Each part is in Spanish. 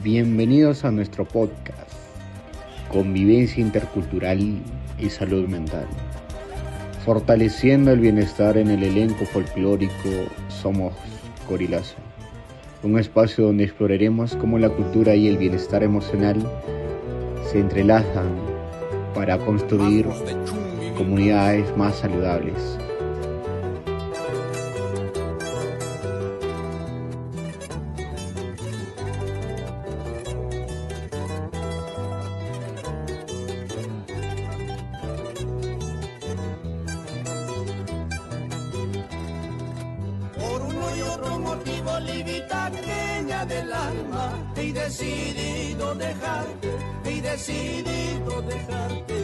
Bienvenidos a nuestro podcast, Convivencia Intercultural y Salud Mental. Fortaleciendo el bienestar en el elenco folclórico Somos Corilazo, un espacio donde exploraremos cómo la cultura y el bienestar emocional se entrelazan para construir comunidades más saludables. Por uno y otro motivo, libita pequeña del alma, he decidido dejarte.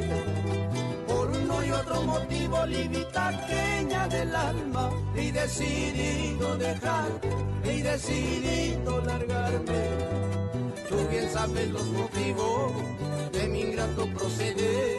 Por uno y otro motivo, libita pequeña del alma, he decidido dejarte, he decidido largarme. Tú bien sabes los motivos de mi ingrato proceder.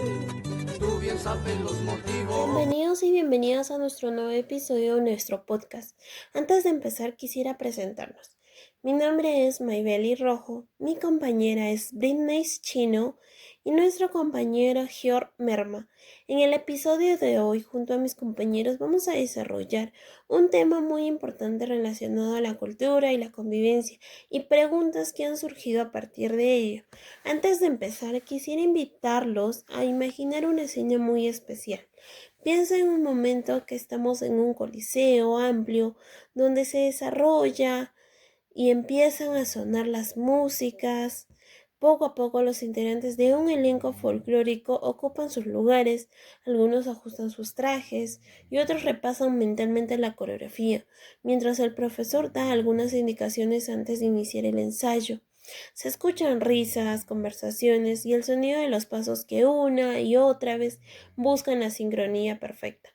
Tú bien sabes los motivos. Bienvenidos y bienvenidas a nuestro nuevo episodio de nuestro podcast. Antes de empezar quisiera presentarnos. Mi nombre es Maybeli Rojo, mi compañera es Britney Chino y nuestro compañero Gior Merma. En el episodio de hoy, junto a mis compañeros, vamos a desarrollar un tema muy importante relacionado a la cultura y la convivencia y preguntas que han surgido a partir de ello. Antes de empezar, quisiera invitarlos a imaginar una escena muy especial. Piensa en un momento que estamos en un coliseo amplio donde se desarrolla y empiezan a sonar las músicas. Poco a poco los integrantes de un elenco folclórico ocupan sus lugares, algunos ajustan sus trajes y otros repasan mentalmente la coreografía, mientras el profesor da algunas indicaciones antes de iniciar el ensayo. Se escuchan risas, conversaciones y el sonido de los pasos que una y otra vez buscan la sincronía perfecta.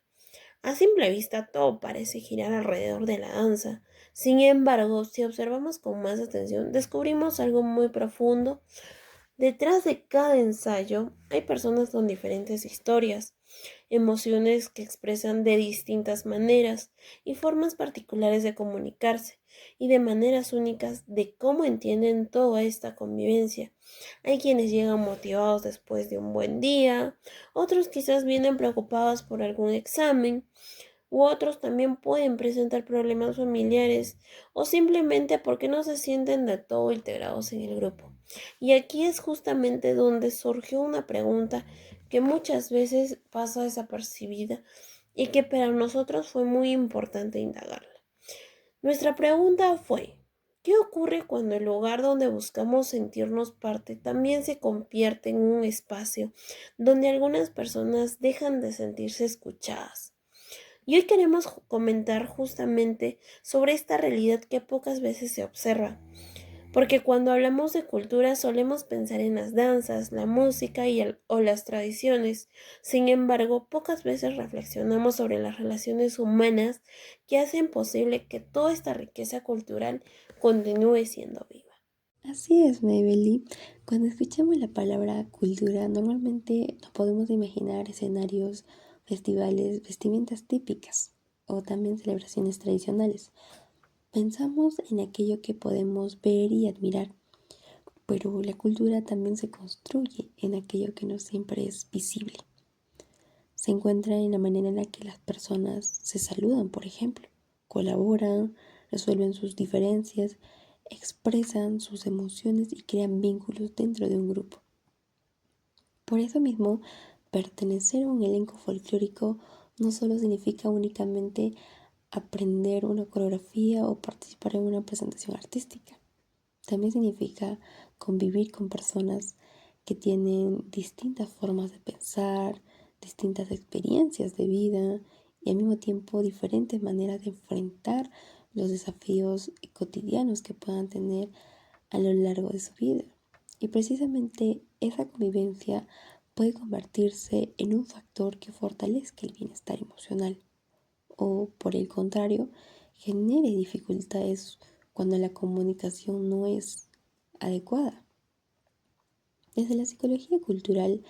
A simple vista todo parece girar alrededor de la danza. Sin embargo, si observamos con más atención, descubrimos algo muy profundo. Detrás de cada ensayo hay personas con diferentes historias, emociones que expresan de distintas maneras y formas particulares de comunicarse y de maneras únicas de cómo entienden toda esta convivencia. Hay quienes llegan motivados después de un buen día, otros quizás vienen preocupados por algún examen, u otros también pueden presentar problemas familiares o simplemente porque no se sienten de todo integrados en el grupo. Y aquí es justamente donde surgió una pregunta que muchas veces pasa desapercibida y que para nosotros fue muy importante indagarla. Nuestra pregunta fue: ¿qué ocurre cuando el lugar donde buscamos sentirnos parte también se convierte en un espacio donde algunas personas dejan de sentirse escuchadas? Y hoy queremos comentar justamente sobre esta realidad que pocas veces se observa, porque cuando hablamos de cultura solemos pensar en las danzas, la música o las tradiciones. Sin embargo, pocas veces reflexionamos sobre las relaciones humanas que hacen posible que toda esta riqueza cultural continúe siendo viva. Así es, Maybelly. Cuando escuchamos la palabra cultura, normalmente nos podemos imaginar escenarios, festivales, vestimentas típicas o también celebraciones tradicionales. Pensamos en aquello que podemos ver y admirar, pero la cultura también se construye en aquello que no siempre es visible. Se encuentra en la manera en la que las personas se saludan, por ejemplo, colaboran, resuelven sus diferencias, expresan sus emociones y crean vínculos dentro de un grupo. Por eso mismo, pertenecer a un elenco folclórico no solo significa únicamente aprender una coreografía o participar en una presentación artística. También significa convivir con personas que tienen distintas formas de pensar, distintas experiencias de vida y al mismo tiempo diferentes maneras de enfrentar los desafíos cotidianos que puedan tener a lo largo de su vida. Y precisamente esa convivencia puede convertirse en un factor que fortalezca el bienestar emocional o, por el contrario, genere dificultades cuando la comunicación no es adecuada. Desde la psicología cultural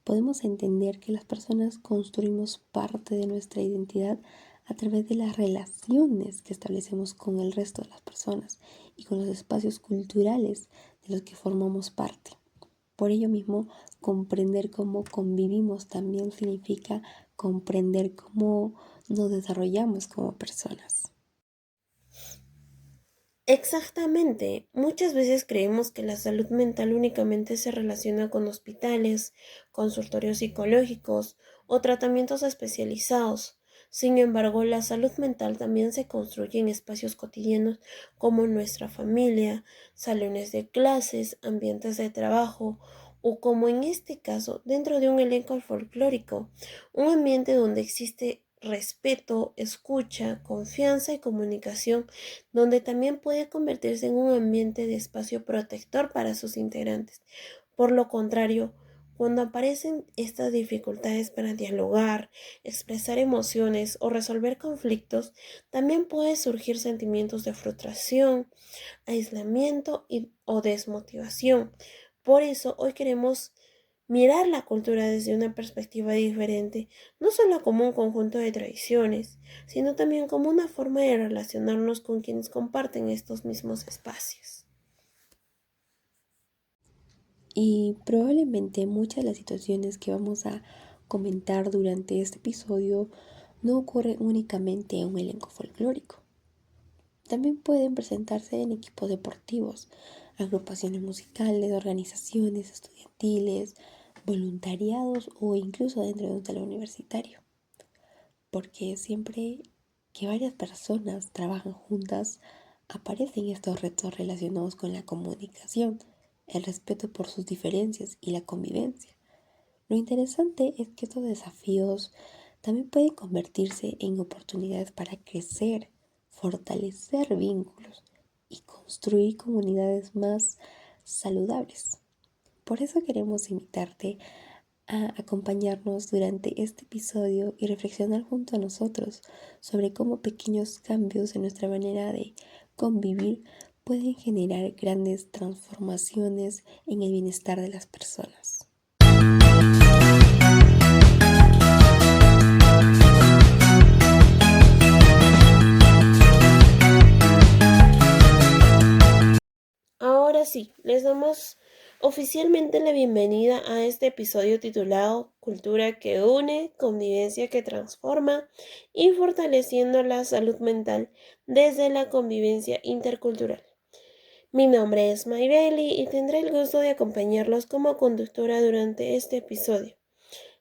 podemos entender que las personas construimos parte de nuestra identidad a través de las relaciones que establecemos con el resto de las personas y con los espacios culturales de los que formamos parte. Por ello mismo, comprender cómo convivimos también significa comprender cómo nos desarrollamos como personas. Exactamente. Muchas veces creemos que la salud mental únicamente se relaciona con hospitales, consultorios psicológicos o tratamientos especializados. Sin embargo, la salud mental también se construye en espacios cotidianos como nuestra familia, salones de clases, ambientes de trabajo o como en este caso dentro de un elenco folclórico, un ambiente donde existe respeto, escucha, confianza y comunicación, donde también puede convertirse en un ambiente de espacio protector para sus integrantes. Por lo contrario, cuando aparecen estas dificultades para dialogar, expresar emociones o resolver conflictos, también pueden surgir sentimientos de frustración, aislamiento o desmotivación. Por eso hoy queremos mirar la cultura desde una perspectiva diferente, no solo como un conjunto de tradiciones, sino también como una forma de relacionarnos con quienes comparten estos mismos espacios. Y probablemente muchas de las situaciones que vamos a comentar durante este episodio no ocurren únicamente en un elenco folclórico. También pueden presentarse en equipos deportivos, agrupaciones musicales, organizaciones estudiantiles, voluntariados o incluso dentro de un salón universitario. Porque siempre que varias personas trabajan juntas, aparecen estos retos relacionados con la comunicación, el respeto por sus diferencias y la convivencia. Lo interesante es que estos desafíos también pueden convertirse en oportunidades para crecer, fortalecer vínculos y construir comunidades más saludables. Por eso queremos invitarte a acompañarnos durante este episodio y reflexionar junto a nosotros sobre cómo pequeños cambios en nuestra manera de convivir pueden generar grandes transformaciones en el bienestar de las personas. Ahora sí, les damos oficialmente la bienvenida a este episodio titulado Cultura que une, convivencia que transforma y fortaleciendo la salud mental desde la convivencia intercultural. Mi nombre es Maybeli y tendré el gusto de acompañarlos como conductora durante este episodio.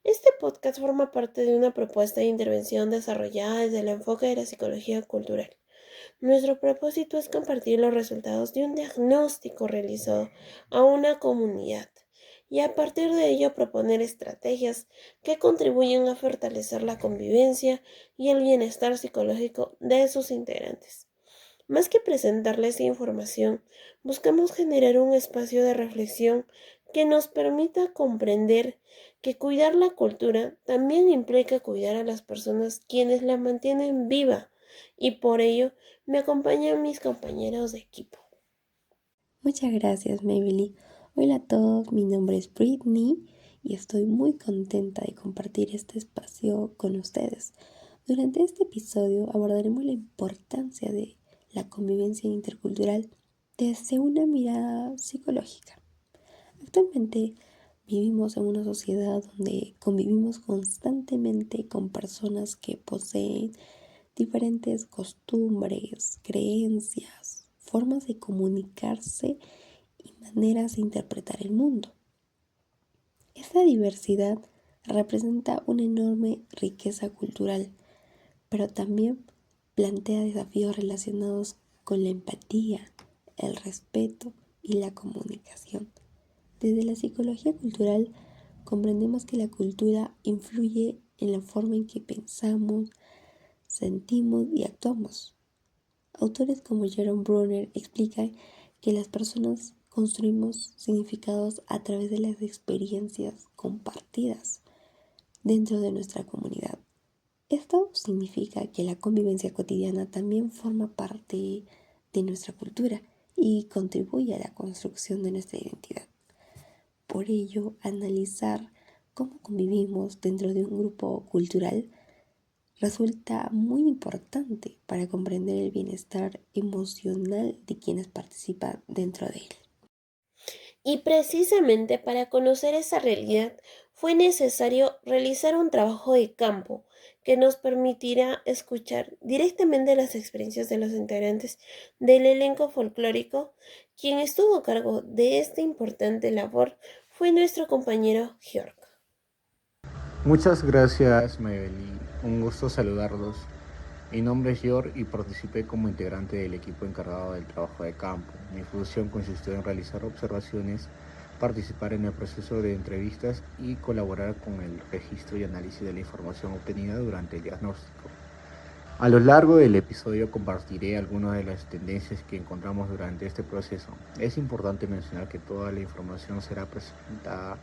Este podcast forma parte de una propuesta de intervención desarrollada desde el enfoque de la psicología cultural. Nuestro propósito es compartir los resultados de un diagnóstico realizado a una comunidad y a partir de ello proponer estrategias que contribuyen a fortalecer la convivencia y el bienestar psicológico de sus integrantes. Más que presentarles información, buscamos generar un espacio de reflexión que nos permita comprender que cuidar la cultura también implica cuidar a las personas quienes la mantienen viva y por ello me acompañan mis compañeros de equipo. Muchas gracias, Maybelline. Hola a todos, mi nombre es Britney y estoy muy contenta de compartir este espacio con ustedes. Durante este episodio abordaremos la importancia de la convivencia intercultural desde una mirada psicológica. Actualmente vivimos en una sociedad donde convivimos constantemente con personas que poseen diferentes costumbres, creencias, formas de comunicarse y maneras de interpretar el mundo. Esta diversidad representa una enorme riqueza cultural, pero también plantea desafíos relacionados con la empatía, el respeto y la comunicación. Desde la psicología cultural comprendemos que la cultura influye en la forma en que pensamos, sentimos y actuamos. Autores como Jerome Bruner explican que las personas construimos significados a través de las experiencias compartidas dentro de nuestra comunidad. Esto significa que la convivencia cotidiana también forma parte de nuestra cultura y contribuye a la construcción de nuestra identidad. Por ello, analizar cómo convivimos dentro de un grupo cultural resulta muy importante para comprender el bienestar emocional de quienes participan dentro de él. Y precisamente para conocer esa realidad fue necesario realizar un trabajo de campo que nos permitirá escuchar directamente las experiencias de los integrantes del elenco folclórico. Quien estuvo a cargo de esta importante labor fue nuestro compañero Georg. Muchas gracias, Maybelline. Un gusto saludarlos. Mi nombre es Yor y participé como integrante del equipo encargado del trabajo de campo. Mi función consistió en realizar observaciones, participar en el proceso de entrevistas y colaborar con el registro y análisis de la información obtenida durante el diagnóstico. A lo largo del episodio compartiré algunas de las tendencias que encontramos durante este proceso. Es importante mencionar que toda la información será presentada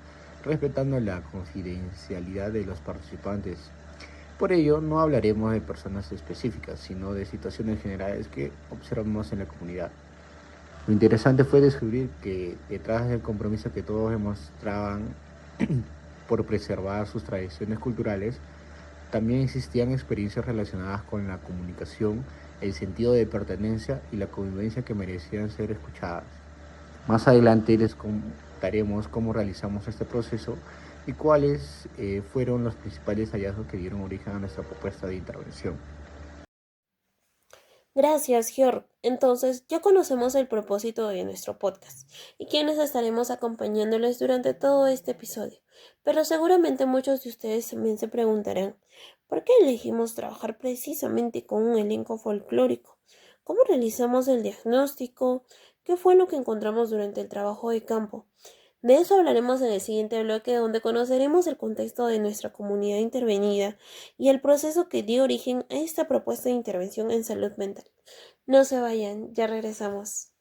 respetando la confidencialidad de los participantes. Por ello, no hablaremos de personas específicas, sino de situaciones generales que observamos en la comunidad. Lo interesante fue descubrir que detrás del compromiso que todos demostraban por preservar sus tradiciones culturales, también existían experiencias relacionadas con la comunicación, el sentido de pertenencia y la convivencia que merecían ser escuchadas. Más adelante les contaremos cómo realizamos este proceso y cuáles fueron los principales hallazgos que dieron origen a nuestra propuesta de intervención. Gracias, Georg. Entonces, ya conocemos el propósito de nuestro podcast y quienes estaremos acompañándoles durante todo este episodio. Pero seguramente muchos de ustedes también se preguntarán, ¿por qué elegimos trabajar precisamente con un elenco folclórico? ¿Cómo realizamos el diagnóstico? ¿Qué fue lo que encontramos durante el trabajo de campo? De eso hablaremos en el siguiente bloque, donde conoceremos el contexto de nuestra comunidad intervenida y el proceso que dio origen a esta propuesta de intervención en salud mental. No se vayan, ya regresamos.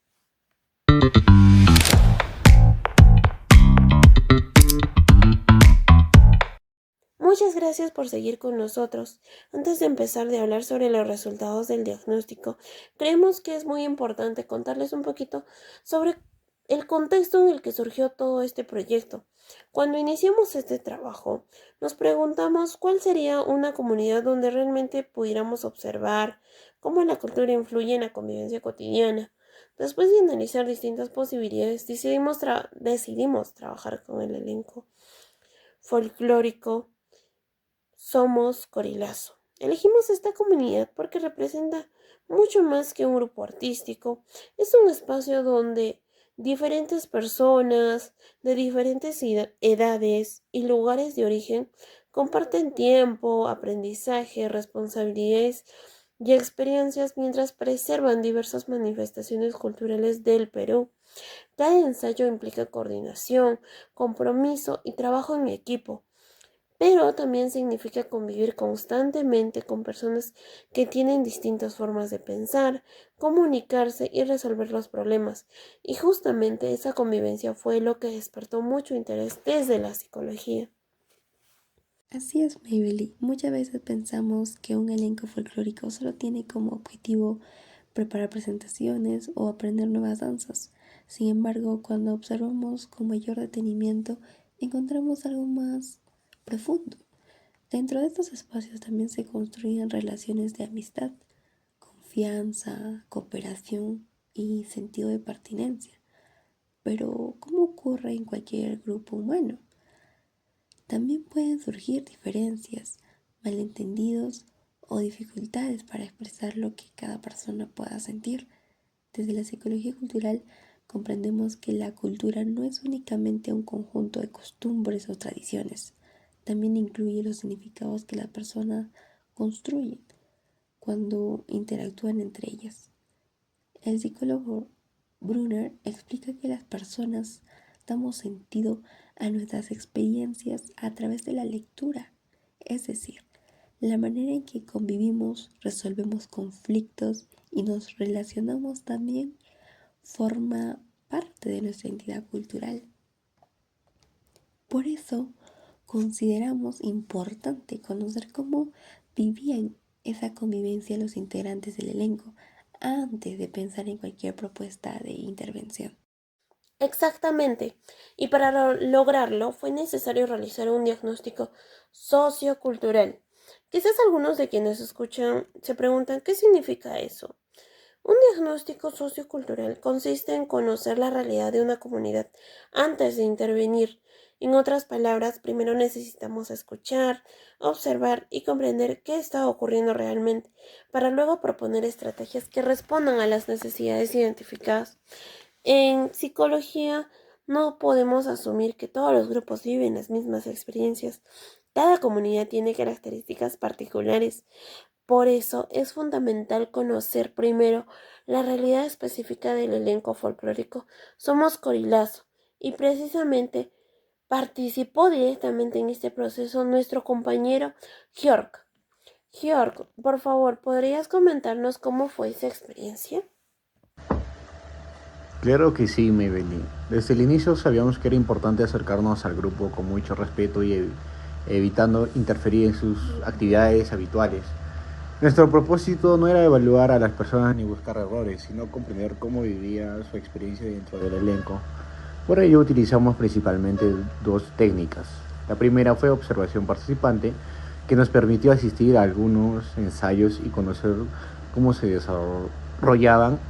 Muchas gracias por seguir con nosotros. Antes de empezar de hablar sobre los resultados del diagnóstico, creemos que es muy importante contarles un poquito sobre el contexto en el que surgió todo este proyecto. Cuando iniciamos este trabajo, nos preguntamos cuál sería una comunidad donde realmente pudiéramos observar cómo la cultura influye en la convivencia cotidiana. Después de analizar distintas posibilidades, decidimos trabajar con el elenco folclórico Somos Corilazo. Elegimos esta comunidad porque representa mucho más que un grupo artístico. Es un espacio donde diferentes personas de diferentes edades y lugares de origen comparten tiempo, aprendizaje, responsabilidades y experiencias mientras preservan diversas manifestaciones culturales del Perú. Cada ensayo implica coordinación, compromiso y trabajo en equipo, pero también significa convivir constantemente con personas que tienen distintas formas de pensar, comunicarse y resolver los problemas. Y justamente esa convivencia fue lo que despertó mucho interés desde la psicología. Así es, Maybelline. Muchas veces pensamos que un elenco folclórico solo tiene como objetivo preparar presentaciones o aprender nuevas danzas. Sin embargo, cuando observamos con mayor detenimiento, encontramos algo más profundo. Dentro de estos espacios también se construyen relaciones de amistad, confianza, cooperación y sentido de pertenencia. Pero, ¿cómo ocurre en cualquier grupo humano? También pueden surgir diferencias, malentendidos o dificultades para expresar lo que cada persona pueda sentir. Desde la psicología cultural comprendemos que la cultura no es únicamente un conjunto de costumbres o tradiciones, también incluye los significados que las personas construyen cuando interactúan entre ellas. El psicólogo Brunner explica que las personas damos sentido a nuestras experiencias a través de la lectura, es decir, la manera en que convivimos, resolvemos conflictos y nos relacionamos también forma parte de nuestra identidad cultural. Por eso, consideramos importante conocer cómo vivían esa convivencia los integrantes del elenco antes de pensar en cualquier propuesta de intervención. Exactamente. Y para lograrlo fue necesario realizar un diagnóstico sociocultural. Quizás algunos de quienes escuchan se preguntan ¿qué significa eso? Un diagnóstico sociocultural consiste en conocer la realidad de una comunidad antes de intervenir. En otras palabras, primero necesitamos escuchar, observar y comprender qué está ocurriendo realmente, para luego proponer estrategias que respondan a las necesidades identificadas. En psicología, no podemos asumir que todos los grupos viven las mismas experiencias. Cada comunidad tiene características particulares. Por eso es fundamental conocer primero la realidad específica del elenco folclórico. Somos Corilazo y precisamente participó directamente en este proceso nuestro compañero Georg. Georg, por favor, ¿podrías comentarnos cómo fue esa experiencia? Claro que sí, Maybelline. Desde el inicio sabíamos que era importante acercarnos al grupo con mucho respeto y evitando interferir en sus actividades habituales. Nuestro propósito no era evaluar a las personas ni buscar errores, sino comprender cómo vivía su experiencia dentro del elenco. Por ello utilizamos principalmente dos técnicas. La primera fue observación participante, que nos permitió asistir a algunos ensayos y conocer cómo se desarrollaban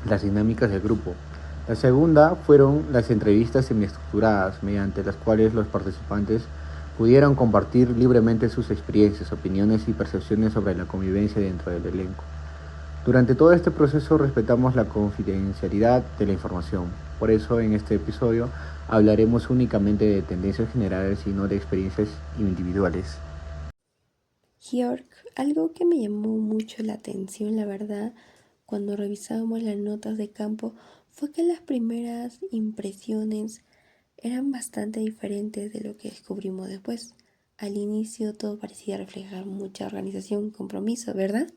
las dinámicas del grupo. La segunda fueron las entrevistas semiestructuradas, mediante las cuales los participantes pudieron compartir libremente sus experiencias, opiniones y percepciones sobre la convivencia dentro del elenco. Durante todo este proceso respetamos la confidencialidad de la información. Por eso en este episodio hablaremos únicamente de tendencias generales y no de experiencias individuales. Georg, algo que me llamó mucho la atención, la verdad, cuando revisábamos las notas de campo, fue que las primeras impresiones eran bastante diferentes de lo que descubrimos después. Al inicio todo parecía reflejar mucha organización y compromiso, ¿verdad?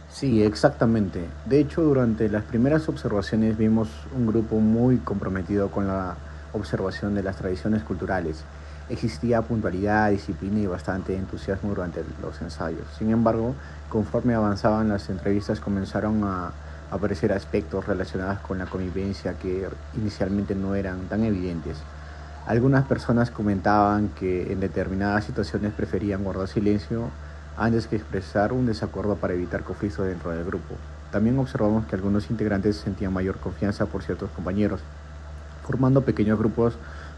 Sí, exactamente. De hecho, durante las primeras observaciones vimos un grupo muy comprometido con la observación de las tradiciones culturales. Existía puntualidad, disciplina y bastante entusiasmo durante los ensayos. Sin embargo, conforme avanzaban las entrevistas comenzaron a aparecer aspectos relacionados con la convivencia que inicialmente no eran tan evidentes. Algunas personas comentaban que en determinadas situaciones preferían guardar silencio antes que expresar un desacuerdo para evitar conflictos dentro del grupo. También observamos que algunos integrantes sentían mayor confianza por ciertos compañeros, formando pequeños grupos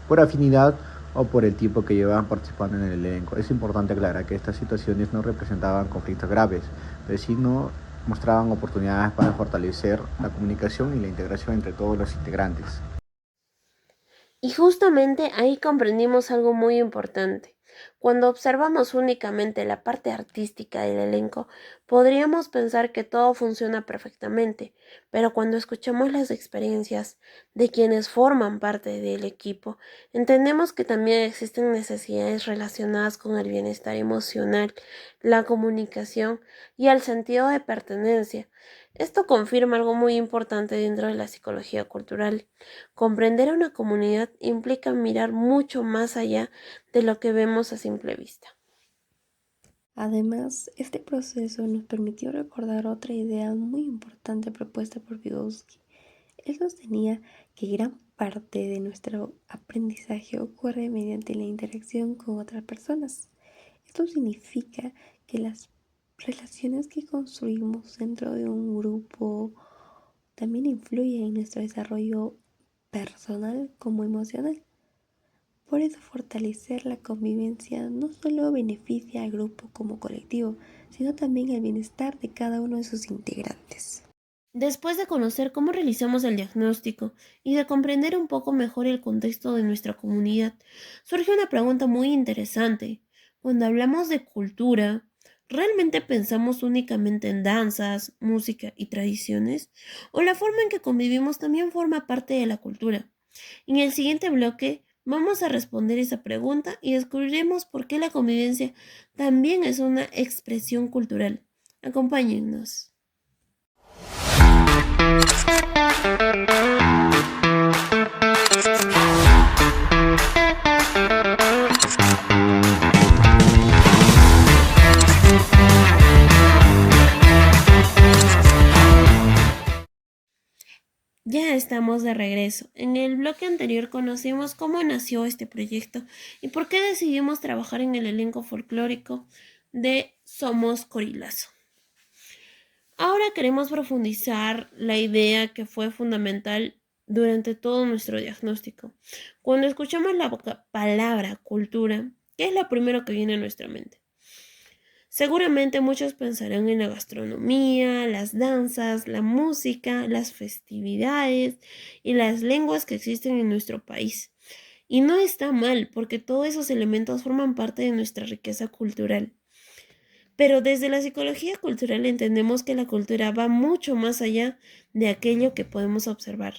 por afinidad o por el tiempo que llevaban participando en el elenco. Es importante aclarar que estas situaciones no representaban conflictos graves, pero sí no mostraban oportunidades para fortalecer la comunicación y la integración entre todos los integrantes. Y justamente ahí comprendimos algo muy importante. Cuando observamos únicamente la parte artística del elenco, podríamos pensar que todo funciona perfectamente, pero cuando escuchamos las experiencias de quienes forman parte del equipo, entendemos que también existen necesidades relacionadas con el bienestar emocional, la comunicación y el sentido de pertenencia. Esto confirma algo muy importante dentro de la psicología cultural. Comprender a una comunidad implica mirar mucho más allá de lo que vemos a simple vista. Además, este proceso nos permitió recordar otra idea muy importante propuesta por Vygotsky. Él sostenía que gran parte de nuestro aprendizaje ocurre mediante la interacción con otras personas. Esto significa que las relaciones que construimos dentro de un grupo también influyen en nuestro desarrollo personal como emocional. Por eso fortalecer la convivencia no solo beneficia al grupo como colectivo, sino también el bienestar de cada uno de sus integrantes. Después de conocer cómo realizamos el diagnóstico y de comprender un poco mejor el contexto de nuestra comunidad, surge una pregunta muy interesante. Cuando hablamos de cultura, ¿realmente pensamos únicamente en danzas, música y tradiciones? ¿O la forma en que convivimos también forma parte de la cultura? En el siguiente bloque vamos a responder esa pregunta y descubriremos por qué la convivencia también es una expresión cultural. Acompáñennos. Ya estamos de regreso. En el bloque anterior conocimos cómo nació este proyecto y por qué decidimos trabajar en el elenco folclórico de Somos Corilazo. Ahora queremos profundizar la idea que fue fundamental durante todo nuestro diagnóstico. Cuando escuchamos la palabra cultura, ¿qué es lo primero que viene a nuestra mente? Seguramente muchos pensarán en la gastronomía, las danzas, la música, las festividades y las lenguas que existen en nuestro país. Y no está mal, porque todos esos elementos forman parte de nuestra riqueza cultural. Pero desde la psicología cultural entendemos que la cultura va mucho más allá de aquello que podemos observar.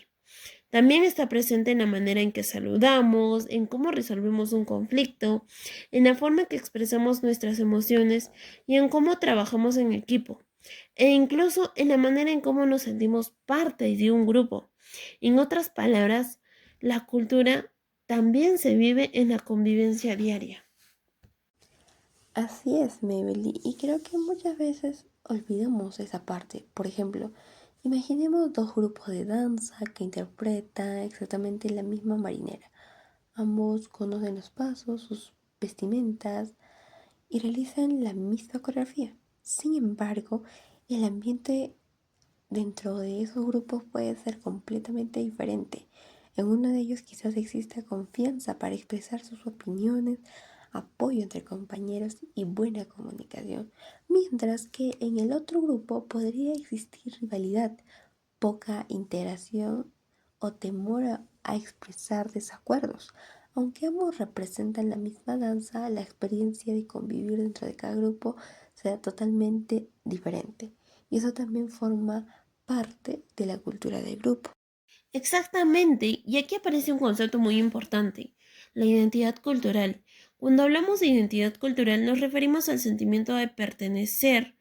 También está presente en la manera en que saludamos, en cómo resolvemos un conflicto, en la forma que expresamos nuestras emociones y en cómo trabajamos en equipo, e incluso en la manera en cómo nos sentimos parte de un grupo. En otras palabras, la cultura también se vive en la convivencia diaria. Así es, Mabel, y creo que muchas veces olvidamos esa parte. Por ejemplo, imaginemos dos grupos de danza que interpretan exactamente la misma marinera. Ambos conocen los pasos, sus vestimentas y realizan la misma coreografía. Sin embargo, el ambiente dentro de esos grupos puede ser completamente diferente. En uno de ellos quizás exista confianza para expresar sus opiniones, apoyo entre compañeros y buena comunicación, mientras que en el otro grupo podría existir rivalidad, poca integración o temor a expresar desacuerdos. Aunque ambos representan la misma danza, la experiencia de convivir dentro de cada grupo será totalmente diferente. Y eso también forma parte de la cultura del grupo. Exactamente, y aquí aparece un concepto muy importante, la identidad cultural. Cuando hablamos de identidad cultural nos referimos al sentimiento de pertenecer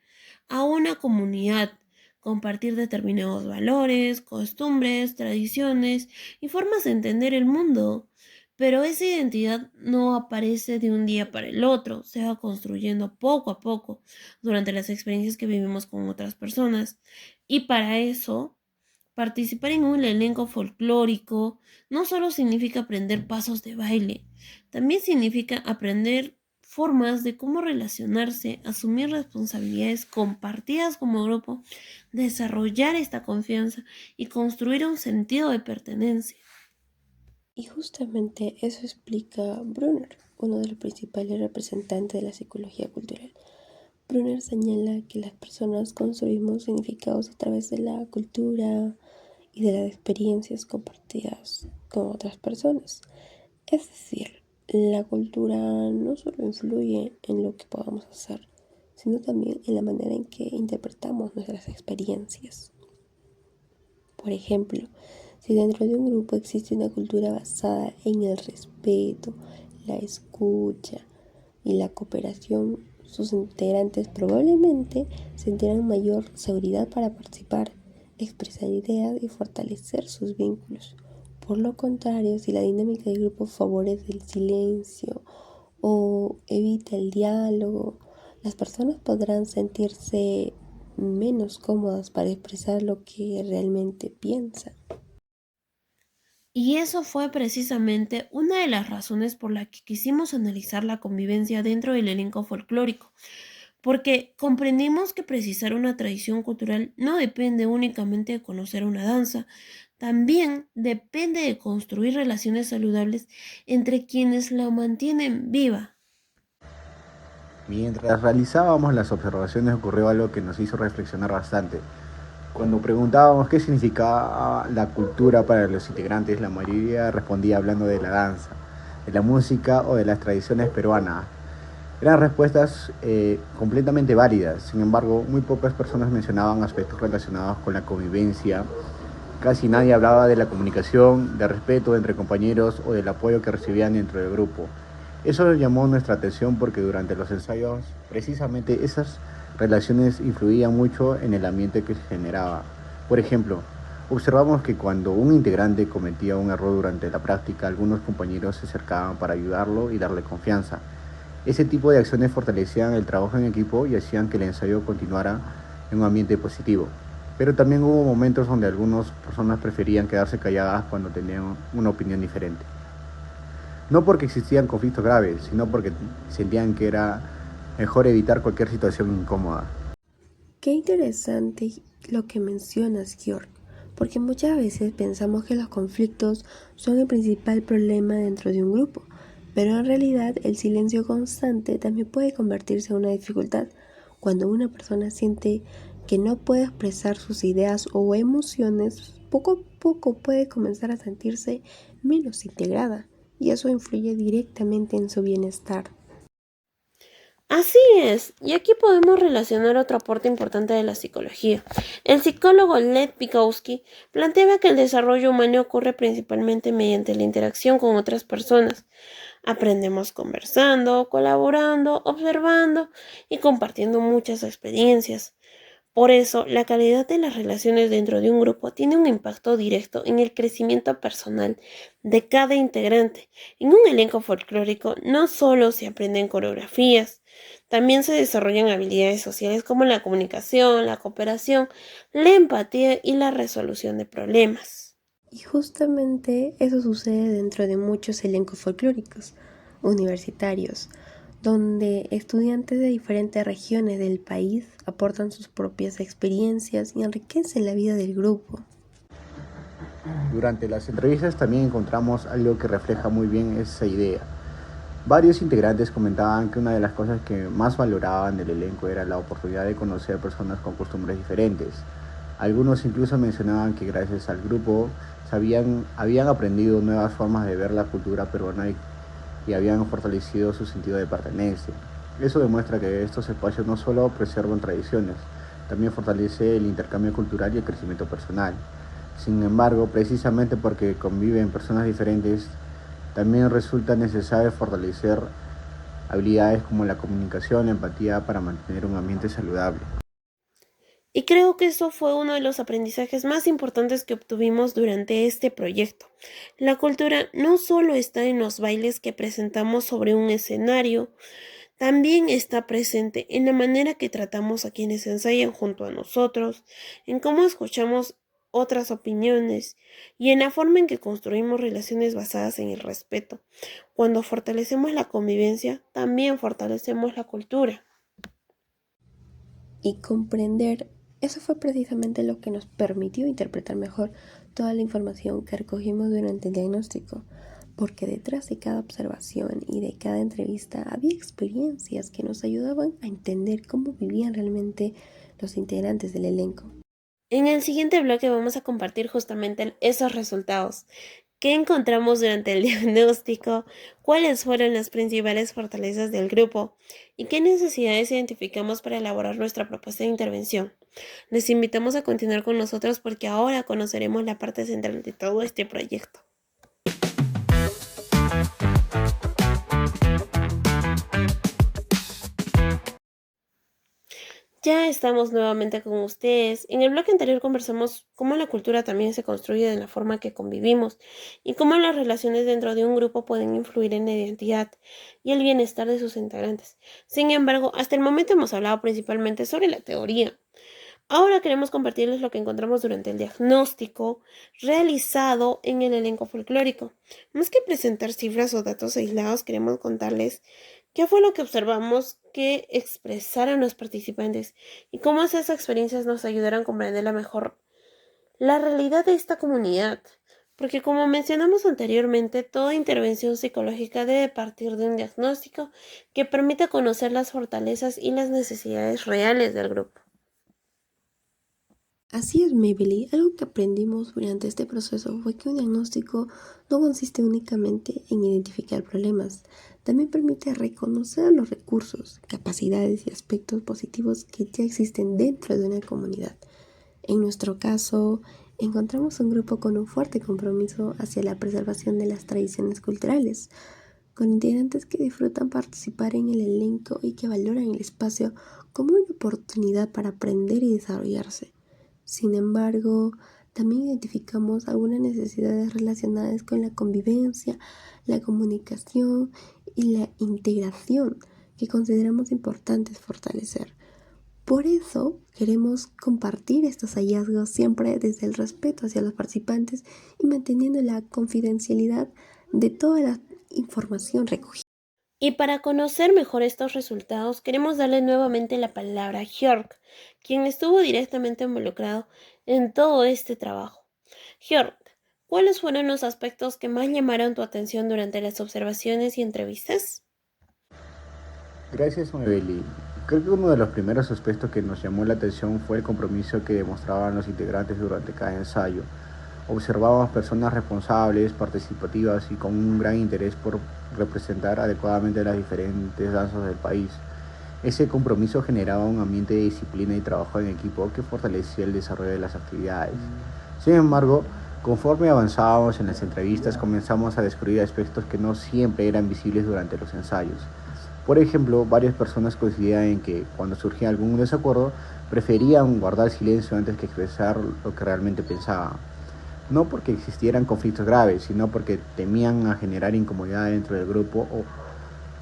a una comunidad, compartir determinados valores, costumbres, tradiciones y formas de entender el mundo. Pero esa identidad no aparece de un día para el otro, se va construyendo poco a poco durante las experiencias que vivimos con otras personas. Y para eso participar en un elenco folclórico no solo significa aprender pasos de baile, también significa aprender formas de cómo relacionarse, asumir responsabilidades compartidas como grupo, desarrollar esta confianza y construir un sentido de pertenencia. Y justamente eso explica Brunner, uno de los principales representantes de la psicología cultural. Brunner señala que las personas construimos significados a través de la cultura y de las experiencias compartidas con otras personas. Es decir, la cultura no solo influye en lo que podamos hacer, sino también en la manera en que interpretamos nuestras experiencias. Por ejemplo, si dentro de un grupo existe una cultura basada en el respeto, la escucha y la cooperación, sus integrantes probablemente sentirán mayor seguridad para participar, expresar ideas y fortalecer sus vínculos. Por lo contrario, si la dinámica del grupo favorece el silencio o evita el diálogo, las personas podrán sentirse menos cómodas para expresar lo que realmente piensan. Y eso fue precisamente una de las razones por la que quisimos analizar la convivencia dentro del elenco folclórico, porque comprendimos que precisar una tradición cultural no depende únicamente de conocer una danza, también depende de construir relaciones saludables entre quienes la mantienen viva. Mientras realizábamos las observaciones ocurrió algo que nos hizo reflexionar bastante. Cuando preguntábamos qué significaba la cultura para los integrantes, la mayoría respondía hablando de la danza, de la música o de las tradiciones peruanas. Eran respuestas completamente válidas, sin embargo, muy pocas personas mencionaban aspectos relacionados con la convivencia. Casi nadie hablaba de la comunicación, del respeto entre compañeros o del apoyo que recibían dentro del grupo. Eso llamó nuestra atención porque durante los ensayos, precisamente esas relaciones influían mucho en el ambiente que se generaba. Por ejemplo, observamos que cuando un integrante cometía un error durante la práctica, algunos compañeros se acercaban para ayudarlo y darle confianza. Ese tipo de acciones fortalecían el trabajo en equipo y hacían que el ensayo continuara en un ambiente positivo. Pero también hubo momentos donde algunas personas preferían quedarse calladas cuando tenían una opinión diferente. No porque existían conflictos graves, sino porque sentían que era mejor evitar cualquier situación incómoda. Qué interesante lo que mencionas, Georg, porque muchas veces pensamos que los conflictos son el principal problema dentro de un grupo, pero en realidad el silencio constante también puede convertirse en una dificultad cuando una persona siente que no puede expresar sus ideas o emociones. Poco a poco puede comenzar a sentirse menos integrada y eso influye directamente en su bienestar. Así es, y aquí podemos relacionar otro aporte importante de la psicología. El psicólogo Lev Vygotsky planteaba que el desarrollo humano ocurre principalmente mediante la interacción con otras personas. Aprendemos conversando, colaborando, observando y compartiendo muchas experiencias. Por eso, la calidad de las relaciones dentro de un grupo tiene un impacto directo en el crecimiento personal de cada integrante. En un elenco folclórico no solo se aprenden coreografías, también se desarrollan habilidades sociales como la comunicación, la cooperación, la empatía y la resolución de problemas. Y justamente eso sucede dentro de muchos elencos folclóricos universitarios, donde estudiantes de diferentes regiones del país aportan sus propias experiencias y enriquecen la vida del grupo. Durante las entrevistas también encontramos algo que refleja muy bien esa idea. Varios integrantes comentaban que una de las cosas que más valoraban del elenco era la oportunidad de conocer personas con costumbres diferentes. Algunos incluso mencionaban que gracias al grupo habían aprendido nuevas formas de ver la cultura peruana y habían fortalecido su sentido de pertenencia. Eso demuestra que estos espacios no solo preservan tradiciones, también fortalece el intercambio cultural y el crecimiento personal. Sin embargo, precisamente porque conviven personas diferentes, también resulta necesario fortalecer habilidades como la comunicación, la empatía para mantener un ambiente saludable. Y creo que eso fue uno de los aprendizajes más importantes que obtuvimos durante este proyecto. La cultura no solo está en los bailes que presentamos sobre un escenario, también está presente en la manera que tratamos a quienes ensayan junto a nosotros, en cómo escuchamos otras opiniones y en la forma en que construimos relaciones basadas en el respeto. Cuando fortalecemos la convivencia, también fortalecemos la cultura. Y comprender eso fue precisamente lo que nos permitió interpretar mejor toda la información que recogimos durante el diagnóstico, porque detrás de cada observación y de cada entrevista había experiencias que nos ayudaban a entender cómo vivían realmente los integrantes del elenco. En el siguiente bloque vamos a compartir justamente esos resultados. ¿Qué encontramos durante el diagnóstico? ¿Cuáles fueron las principales fortalezas del grupo? ¿Y qué necesidades identificamos para elaborar nuestra propuesta de intervención? Les invitamos a continuar con nosotros porque ahora conoceremos la parte central de todo este proyecto. Ya estamos nuevamente con ustedes. En el bloque anterior conversamos cómo la cultura también se construye de la forma que convivimos y cómo las relaciones dentro de un grupo pueden influir en la identidad y el bienestar de sus integrantes. Sin embargo, hasta el momento hemos hablado principalmente sobre la teoría. Ahora queremos compartirles lo que encontramos durante el diagnóstico realizado en el elenco folclórico. Más que presentar cifras o datos aislados, queremos contarles qué fue lo que observamos que expresaron los participantes y cómo esas experiencias nos ayudaron a comprender mejor la realidad de esta comunidad. Porque como mencionamos anteriormente, toda intervención psicológica debe partir de un diagnóstico que permita conocer las fortalezas y las necesidades reales del grupo. Así es, Maybelline. Algo que aprendimos durante este proceso fue que un diagnóstico no consiste únicamente en identificar problemas, también permite reconocer los recursos, capacidades y aspectos positivos que ya existen dentro de una comunidad. En nuestro caso, encontramos un grupo con un fuerte compromiso hacia la preservación de las tradiciones culturales, con integrantes que disfrutan participar en el elenco y que valoran el espacio como una oportunidad para aprender y desarrollarse. Sin embargo, también identificamos algunas necesidades relacionadas con la convivencia, la comunicación y la integración que consideramos importantes fortalecer. Por eso queremos compartir estos hallazgos siempre desde el respeto hacia los participantes y manteniendo la confidencialidad de toda la información recogida. Y para conocer mejor estos resultados, queremos darle nuevamente la palabra a Georg, quien estuvo directamente involucrado en todo este trabajo. Georg, ¿cuáles fueron los aspectos que más llamaron tu atención durante las observaciones y entrevistas? Gracias, Mabeli. Creo que uno de los primeros aspectos que nos llamó la atención fue el compromiso que demostraban los integrantes durante cada ensayo. Observábamos personas responsables, participativas y con un gran interés por representar adecuadamente las diferentes danzas del país. Ese compromiso generaba un ambiente de disciplina y trabajo en equipo que fortalecía el desarrollo de las actividades. Sin embargo, conforme avanzábamos en las entrevistas, comenzamos a descubrir aspectos que no siempre eran visibles durante los ensayos. Por ejemplo, varias personas coincidían en que, cuando surgía algún desacuerdo, preferían guardar silencio antes que expresar lo que realmente pensaban. No porque existieran conflictos graves, sino porque temían a generar incomodidad dentro del grupo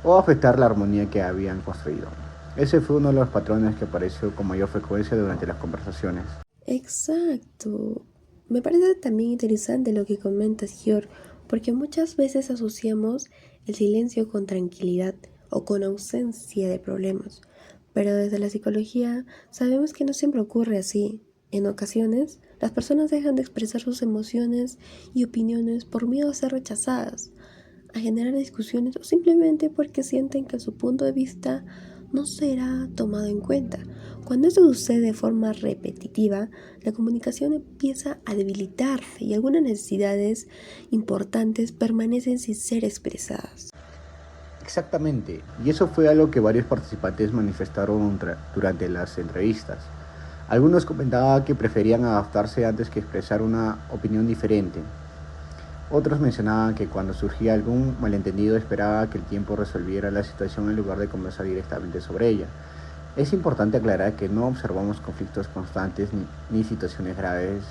o afectar la armonía que habían construido. Ese fue uno de los patrones que apareció con mayor frecuencia durante las conversaciones. Exacto. Me parece también interesante lo que comentas, Gior, porque muchas veces asociamos el silencio con tranquilidad o con ausencia de problemas. Pero desde la psicología sabemos que no siempre ocurre así. En ocasiones, las personas dejan de expresar sus emociones y opiniones por miedo a ser rechazadas, a generar discusiones o simplemente porque sienten que su punto de vista no será tomado en cuenta. Cuando esto sucede de forma repetitiva, la comunicación empieza a debilitarse y algunas necesidades importantes permanecen sin ser expresadas. Exactamente, y eso fue algo que varios participantes manifestaron durante las entrevistas. Algunos comentaban que preferían adaptarse antes que expresar una opinión diferente. Otros mencionaban que cuando surgía algún malentendido esperaba que el tiempo resolviera la situación en lugar de conversar directamente sobre ella. Es importante aclarar que no observamos conflictos constantes ni situaciones graves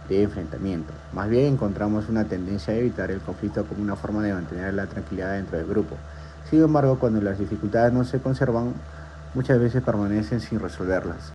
de enfrentamiento. Más bien encontramos una tendencia a evitar el conflicto como una forma de mantener la tranquilidad dentro del grupo. Sin embargo, cuando las dificultades no se conservan, muchas veces permanecen sin resolverlas.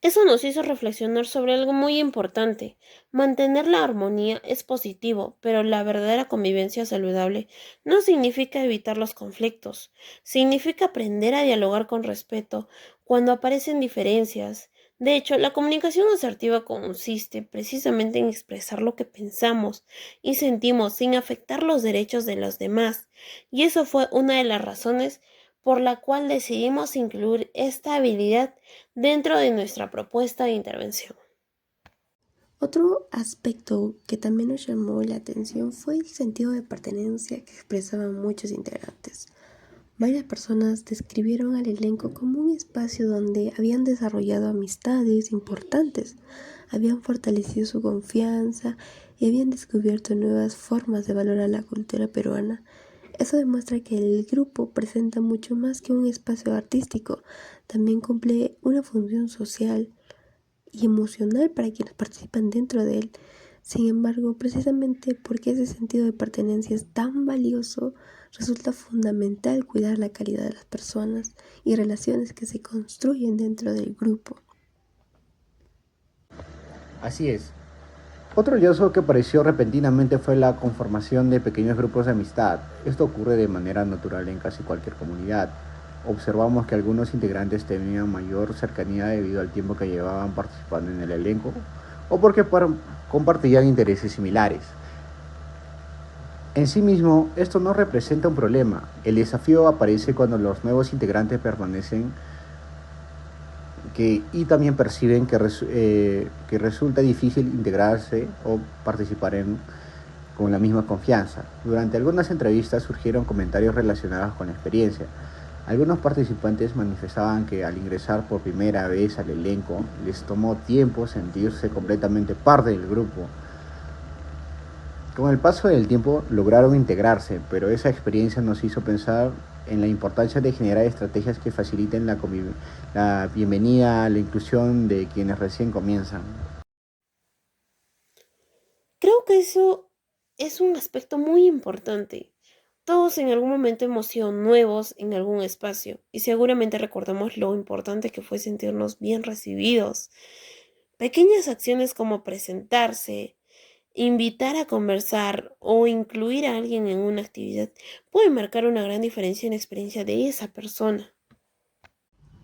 Eso nos hizo reflexionar sobre algo muy importante. Mantener la armonía es positivo, pero la verdadera convivencia saludable no significa evitar los conflictos. Significa aprender a dialogar con respeto cuando aparecen diferencias. De hecho, la comunicación asertiva consiste precisamente en expresar lo que pensamos y sentimos sin afectar los derechos de los demás. Y eso fue una de las razones por la cual decidimos incluir esta habilidad dentro de nuestra propuesta de intervención. Otro aspecto que también nos llamó la atención fue el sentido de pertenencia que expresaban muchos integrantes. Varias personas describieron al elenco como un espacio donde habían desarrollado amistades importantes, habían fortalecido su confianza y habían descubierto nuevas formas de valorar la cultura peruana. Eso demuestra que el grupo presenta mucho más que un espacio artístico, también cumple una función social y emocional para quienes participan dentro de él. Sin embargo, precisamente porque ese sentido de pertenencia es tan valioso, resulta fundamental cuidar la calidad de las personas y relaciones que se construyen dentro del grupo. Así es. Otro hallazgo que apareció repentinamente fue la conformación de pequeños grupos de amistad. Esto ocurre de manera natural en casi cualquier comunidad. Observamos que algunos integrantes tenían mayor cercanía debido al tiempo que llevaban participando en el elenco o porque compartían intereses similares. En sí mismo, esto no representa un problema. El desafío aparece cuando los nuevos integrantes permanecen y también perciben que resulta difícil integrarse o participar con la misma confianza. Durante algunas entrevistas surgieron comentarios relacionados con la experiencia. Algunos participantes manifestaban que al ingresar por primera vez al elenco les tomó tiempo sentirse completamente parte del grupo. Con el paso del tiempo lograron integrarse, pero esa experiencia nos hizo pensar en la importancia de generar estrategias que faciliten la bienvenida, la inclusión de quienes recién comienzan. Creo que eso es un aspecto muy importante, Todos en algún momento hemos sido nuevos en algún espacio y seguramente recordamos lo importante que fue sentirnos bien recibidos. Pequeñas acciones como presentarse, invitar a conversar o incluir a alguien en una actividad pueden marcar una gran diferencia en la experiencia de esa persona.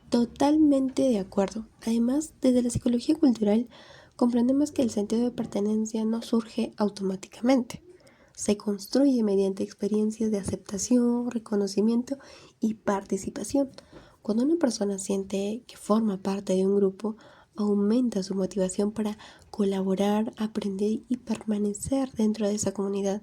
Totalmente de acuerdo. Además, desde la psicología cultural, comprendemos que el sentido de pertenencia no surge automáticamente. Se construye mediante experiencias de aceptación, reconocimiento y participación. Cuando una persona siente que forma parte de un grupo, aumenta su motivación para colaborar, aprender y permanecer dentro de esa comunidad.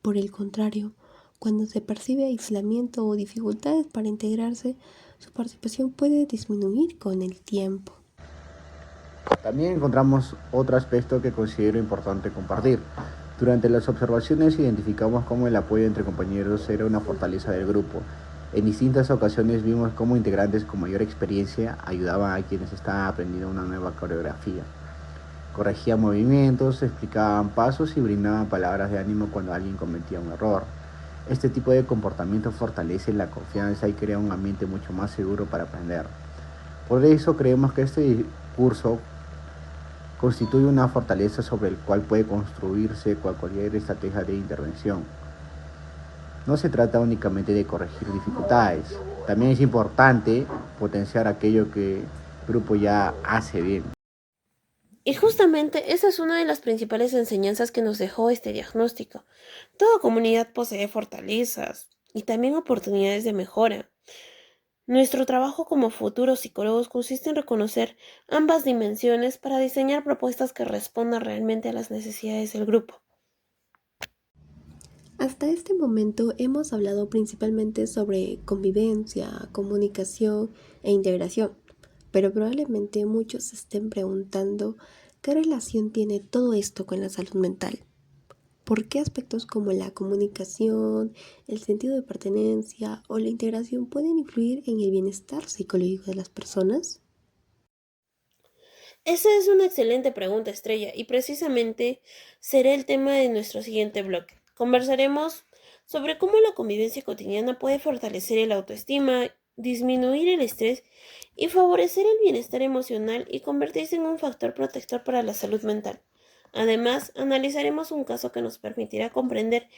Por el contrario, cuando se percibe aislamiento o dificultades para integrarse, su participación puede disminuir con el tiempo. También encontramos otro aspecto que considero importante compartir. Durante las observaciones identificamos cómo el apoyo entre compañeros era una fortaleza del grupo. En distintas ocasiones vimos cómo integrantes con mayor experiencia ayudaban a quienes estaban aprendiendo una nueva coreografía. Corregían movimientos, explicaban pasos y brindaban palabras de ánimo cuando alguien cometía un error. Este tipo de comportamiento fortalece la confianza y crea un ambiente mucho más seguro para aprender. Por eso creemos que este curso constituye una fortaleza sobre el cual puede construirse cualquier estrategia de intervención. No se trata únicamente de corregir dificultades, también es importante potenciar aquello que el grupo ya hace bien. Y justamente esa es una de las principales enseñanzas que nos dejó este diagnóstico. Toda comunidad posee fortalezas y también oportunidades de mejora. Nuestro trabajo como futuros psicólogos consiste en reconocer ambas dimensiones para diseñar propuestas que respondan realmente a las necesidades del grupo. Hasta este momento hemos hablado principalmente sobre convivencia, comunicación e integración, pero probablemente muchos se estén preguntando qué relación tiene todo esto con la salud mental. ¿Por qué aspectos como la comunicación, el sentido de pertenencia o la integración pueden influir en el bienestar psicológico de las personas? Esa es una excelente pregunta, Estrella, y precisamente será el tema de nuestro siguiente bloque. Conversaremos sobre cómo la convivencia cotidiana puede fortalecer el autoestima, disminuir el estrés y favorecer el bienestar emocional y convertirse en un factor protector para la salud mental. Además, analizaremos un caso que nos permitirá comprender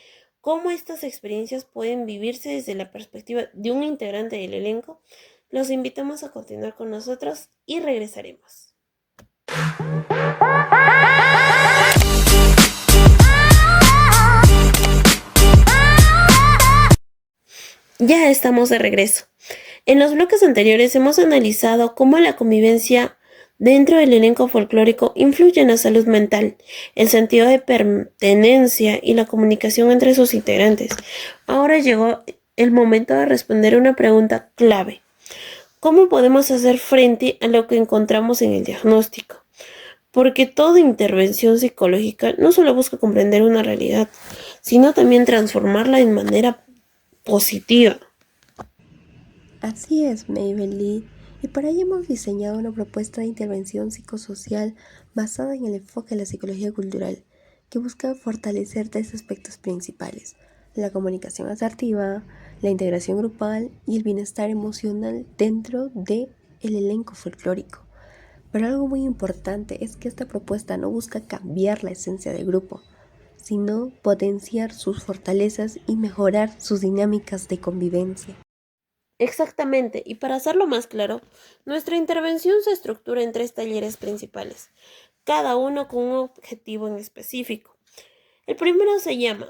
cómo estas experiencias pueden vivirse desde la perspectiva de un integrante del elenco. Los invitamos a continuar con nosotros y regresaremos. Ya estamos de regreso. En los bloques anteriores hemos analizado cómo la convivencia dentro del elenco folclórico influye en la salud mental, el sentido de pertenencia y la comunicación entre sus integrantes. Ahora llegó el momento de responder una pregunta clave. ¿Cómo podemos hacer frente a lo que encontramos en el diagnóstico? Porque toda intervención psicológica no solo busca comprender una realidad, sino también transformarla de manera positiva. Así es, Mabel Lee, y para ello hemos diseñado una propuesta de intervención psicosocial basada en el enfoque de la psicología cultural, que busca fortalecer tres aspectos principales: la comunicación asertiva, la integración grupal y el bienestar emocional dentro del elenco folclórico. Pero algo muy importante es que esta propuesta no busca cambiar la esencia del grupo, sino potenciar sus fortalezas y mejorar sus dinámicas de convivencia. Exactamente, y para hacerlo más claro, nuestra intervención se estructura en 3 talleres principales, cada uno con un objetivo en específico. El primero se llama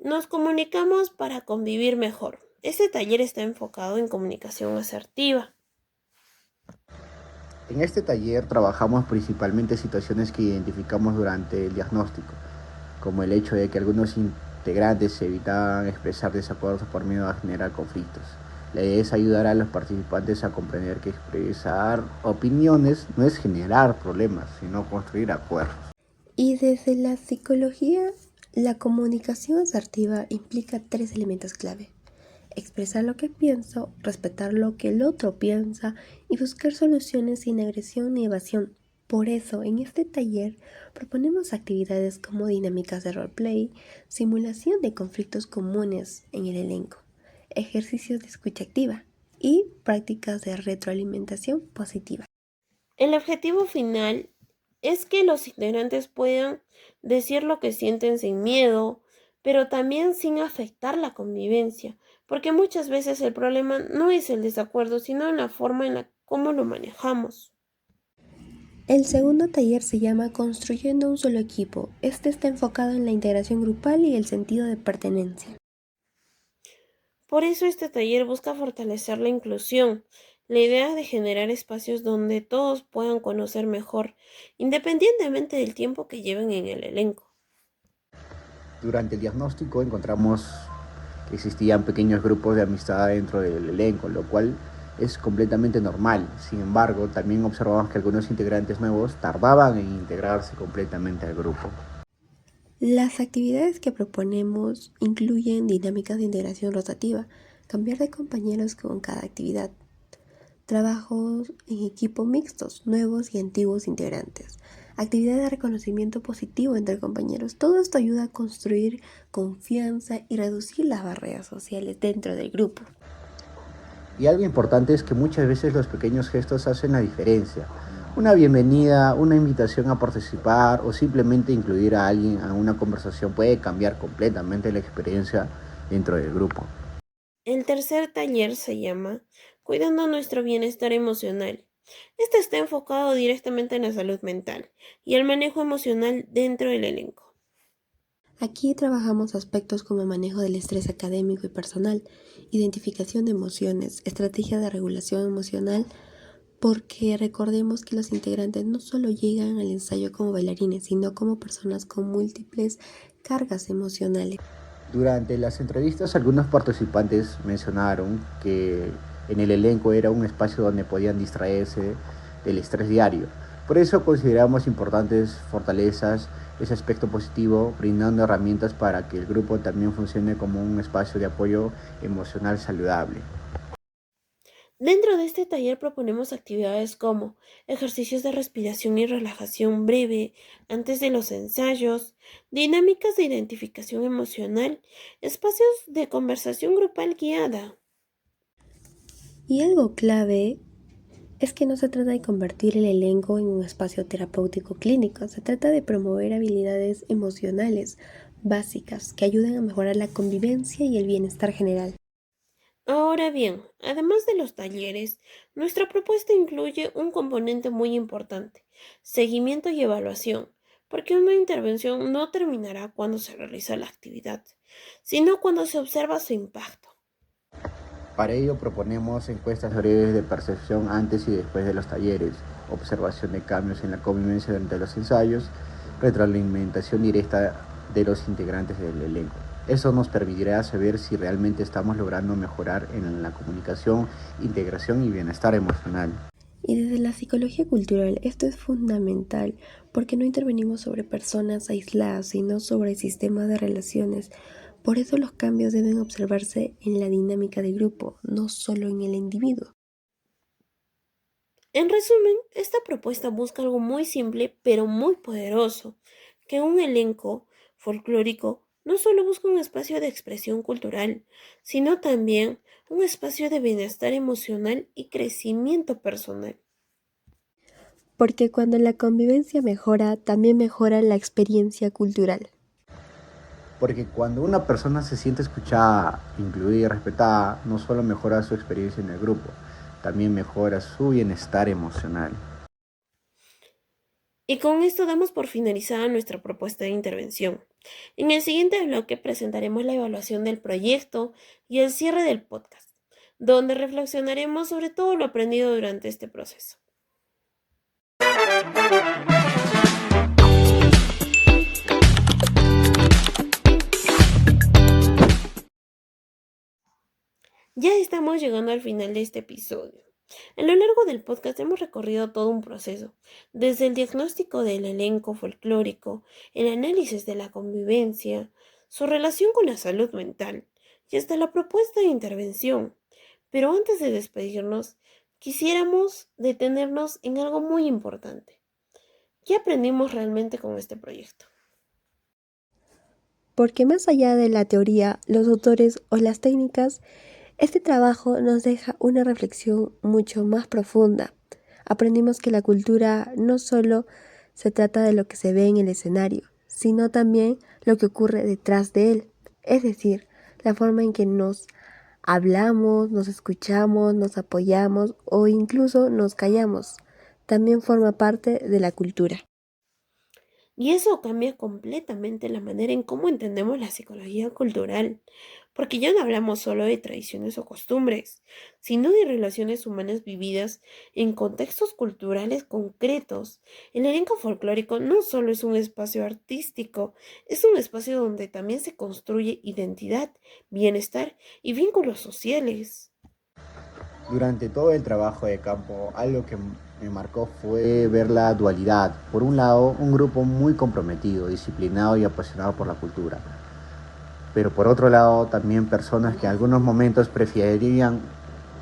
Nos comunicamos para convivir mejor. Este taller está enfocado en comunicación asertiva. En este taller trabajamos principalmente situaciones que identificamos durante el diagnóstico, como el hecho de que algunos integrantes evitaban expresar desacuerdos por miedo a generar conflictos. La idea es ayudar a los participantes a comprender que expresar opiniones no es generar problemas, sino construir acuerdos. Y desde la psicología, la comunicación asertiva implica 3 elementos clave: expresar lo que pienso, respetar lo que el otro piensa y buscar soluciones sin agresión ni evasión. Por eso, en este taller proponemos actividades como dinámicas de roleplay, simulación de conflictos comunes en el elenco, ejercicios de escucha activa y prácticas de retroalimentación positiva. El objetivo final es que los integrantes puedan decir lo que sienten sin miedo, pero también sin afectar la convivencia, porque muchas veces el problema no es el desacuerdo, sino en la forma en la cómo lo manejamos. El segundo taller se llama Construyendo un solo equipo. Este está enfocado en la integración grupal y el sentido de pertenencia. Por eso este taller busca fortalecer la inclusión, la idea de generar espacios donde todos puedan conocer mejor, independientemente del tiempo que lleven en el elenco. Durante el diagnóstico encontramos que existían pequeños grupos de amistad dentro del elenco, lo cual es completamente normal. Sin embargo, también observamos que algunos integrantes nuevos tardaban en integrarse completamente al grupo. Las actividades que proponemos incluyen dinámicas de integración rotativa, cambiar de compañeros con cada actividad, trabajos en equipo mixtos, nuevos y antiguos integrantes, actividades de reconocimiento positivo entre compañeros. Todo esto ayuda a construir confianza y reducir las barreras sociales dentro del grupo. Y algo importante es que muchas veces los pequeños gestos hacen la diferencia. Una bienvenida, una invitación a participar o simplemente incluir a alguien a una conversación puede cambiar completamente la experiencia dentro del grupo. El tercer taller se llama Cuidando nuestro bienestar emocional. Este está enfocado directamente en la salud mental y el manejo emocional dentro del elenco. Aquí trabajamos aspectos como el manejo del estrés académico y personal, identificación de emociones, estrategia de regulación emocional, porque recordemos que los integrantes no solo llegan al ensayo como bailarines, sino como personas con múltiples cargas emocionales. Durante las entrevistas, algunos participantes mencionaron que en el elenco era un espacio donde podían distraerse del estrés diario. Por eso consideramos importantes fortalezas ese aspecto positivo, brindando herramientas para que el grupo también funcione como un espacio de apoyo emocional saludable. Dentro de este taller proponemos actividades como ejercicios de respiración y relajación breve antes de los ensayos, dinámicas de identificación emocional, espacios de conversación grupal guiada. Y algo clave es que no se trata de convertir el elenco en un espacio terapéutico clínico, se trata de promover habilidades emocionales básicas que ayuden a mejorar la convivencia y el bienestar general. Ahora bien, además de los talleres, nuestra propuesta incluye un componente muy importante, seguimiento y evaluación, porque una intervención no terminará cuando se realiza la actividad, sino cuando se observa su impacto. Para ello proponemos encuestas breves de percepción antes y después de los talleres, observación de cambios en la convivencia durante los ensayos, retroalimentación directa de los integrantes del elenco. Eso nos permitirá saber si realmente estamos logrando mejorar en la comunicación, integración y bienestar emocional. Y desde la psicología cultural esto es fundamental porque no intervenimos sobre personas aisladas, sino sobre sistemas de relaciones. Por eso los cambios deben observarse en la dinámica del grupo, no solo en el individuo. En resumen, esta propuesta busca algo muy simple pero muy poderoso, que un elenco folclórico no solo busca un espacio de expresión cultural, sino también un espacio de bienestar emocional y crecimiento personal. Porque cuando la convivencia mejora, también mejora la experiencia cultural. Porque cuando una persona se siente escuchada, incluida y respetada, no solo mejora su experiencia en el grupo, también mejora su bienestar emocional. Y con esto damos por finalizada nuestra propuesta de intervención. En el siguiente bloque presentaremos la evaluación del proyecto y el cierre del podcast, donde reflexionaremos sobre todo lo aprendido durante este proceso. Ya estamos llegando al final de este episodio. A lo largo del podcast hemos recorrido todo un proceso, desde el diagnóstico del elenco folclórico, el análisis de la convivencia, su relación con la salud mental y hasta la propuesta de intervención. Pero antes de despedirnos, quisiéramos detenernos en algo muy importante. ¿Qué aprendimos realmente con este proyecto? Porque más allá de la teoría, los autores o las técnicas, este trabajo nos deja una reflexión mucho más profunda. Aprendimos que la cultura no solo se trata de lo que se ve en el escenario, sino también lo que ocurre detrás de él. Es decir, la forma en que nos hablamos, nos escuchamos, nos apoyamos o incluso nos callamos. También forma parte de la cultura. Y eso cambia completamente la manera en cómo entendemos la psicología cultural, porque ya no hablamos solo de tradiciones o costumbres, sino de relaciones humanas vividas en contextos culturales concretos. El elenco folclórico no solo es un espacio artístico, es un espacio donde también se construye identidad, bienestar y vínculos sociales. Durante todo el trabajo de campo, algo que me marcó fue ver la dualidad. Por un lado, un grupo muy comprometido, disciplinado y apasionado por la cultura. Pero por otro lado, también personas que en algunos momentos preferirían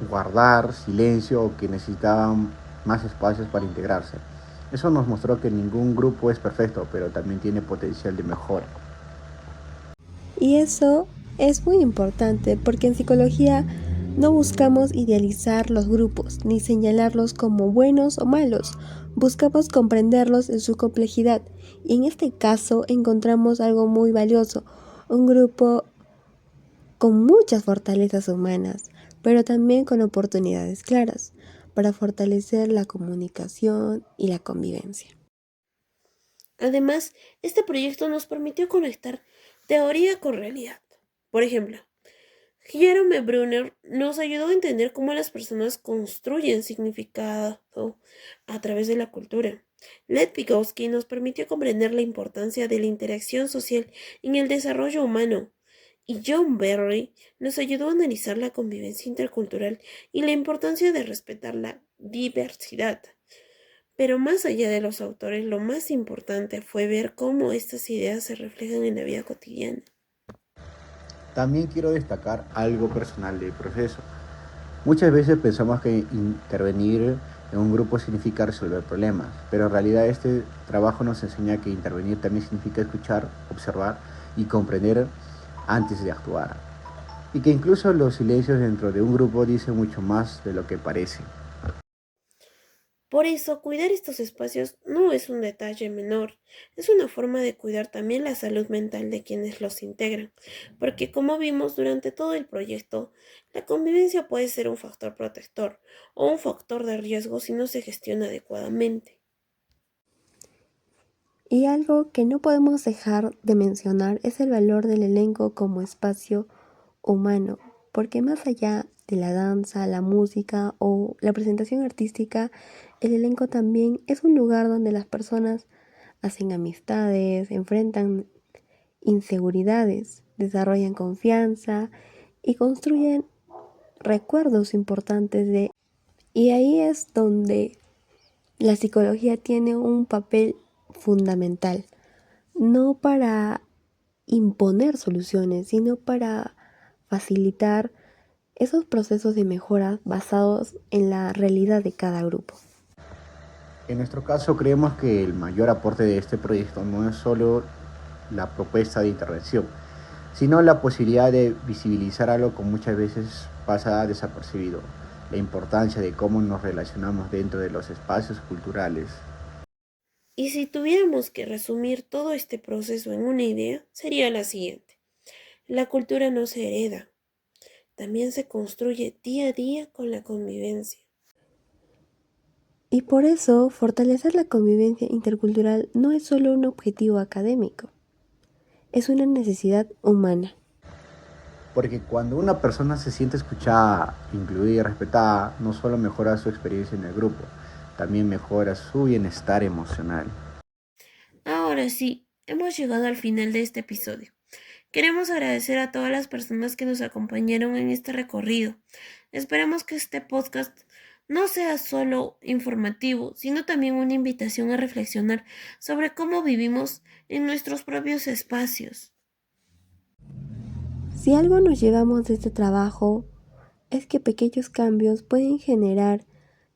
guardar silencio o que necesitaban más espacios para integrarse. Eso nos mostró que ningún grupo es perfecto, pero también tiene potencial de mejora. Y eso es muy importante porque en psicología no buscamos idealizar los grupos ni señalarlos como buenos o malos, buscamos comprenderlos en su complejidad y en este caso encontramos algo muy valioso, un grupo con muchas fortalezas humanas, pero también con oportunidades claras para fortalecer la comunicación y la convivencia. Además, este proyecto nos permitió conectar teoría con realidad. Por ejemplo, Jerome Brunner nos ayudó a entender cómo las personas construyen significado a través de la cultura. Lev Vygotsky nos permitió comprender la importancia de la interacción social en el desarrollo humano. Y John Berry nos ayudó a analizar la convivencia intercultural y la importancia de respetar la diversidad. Pero más allá de los autores, lo más importante fue ver cómo estas ideas se reflejan en la vida cotidiana. También quiero destacar algo personal del proceso. Muchas veces pensamos que intervenir en un grupo significa resolver problemas, pero en realidad este trabajo nos enseña que intervenir también significa escuchar, observar y comprender antes de actuar. Y que incluso los silencios dentro de un grupo dicen mucho más de lo que parece. Por eso, cuidar estos espacios no es un detalle menor, es una forma de cuidar también la salud mental de quienes los integran, porque como vimos durante todo el proyecto, la convivencia puede ser un factor protector o un factor de riesgo si no se gestiona adecuadamente. Y algo que no podemos dejar de mencionar es el valor del elenco como espacio humano, porque más allá de la danza, la música o la presentación artística, el elenco también es un lugar donde las personas hacen amistades, enfrentan inseguridades, desarrollan confianza y construyen recuerdos importantes de... Y ahí es donde la psicología tiene un papel fundamental, no para imponer soluciones, sino para facilitar esos procesos de mejora basados en la realidad de cada grupo. En nuestro caso creemos que el mayor aporte de este proyecto no es solo la propuesta de intervención, sino la posibilidad de visibilizar algo que muchas veces pasa desapercibido, la importancia de cómo nos relacionamos dentro de los espacios culturales. Y si tuviéramos que resumir todo este proceso en una idea, sería la siguiente. La cultura no se hereda, también se construye día a día con la convivencia. Y por eso, fortalecer la convivencia intercultural no es solo un objetivo académico, es una necesidad humana. Porque cuando una persona se siente escuchada, incluida y respetada, no solo mejora su experiencia en el grupo, también mejora su bienestar emocional. Ahora sí, hemos llegado al final de este episodio. Queremos agradecer a todas las personas que nos acompañaron en este recorrido. Esperamos que este podcast no sea solo informativo, sino también una invitación a reflexionar sobre cómo vivimos en nuestros propios espacios. Si algo nos llevamos de este trabajo es que pequeños cambios pueden generar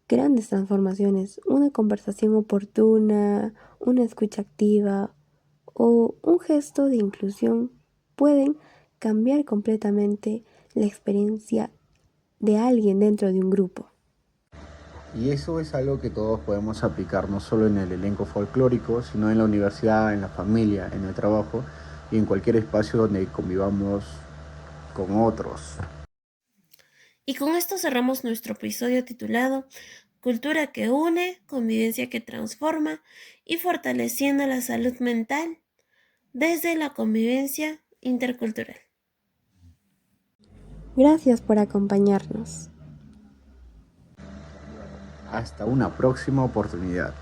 grandes transformaciones. Una conversación oportuna, una escucha activa o un gesto de inclusión pueden cambiar completamente la experiencia de alguien dentro de un grupo. Y eso es algo que todos podemos aplicar no solo en el elenco folclórico, sino en la universidad, en la familia, en el trabajo y en cualquier espacio donde convivamos con otros. Y con esto cerramos nuestro episodio titulado Cultura que une, convivencia que transforma y fortaleciendo la salud mental desde la convivencia intercultural. Gracias por acompañarnos. Hasta una próxima oportunidad.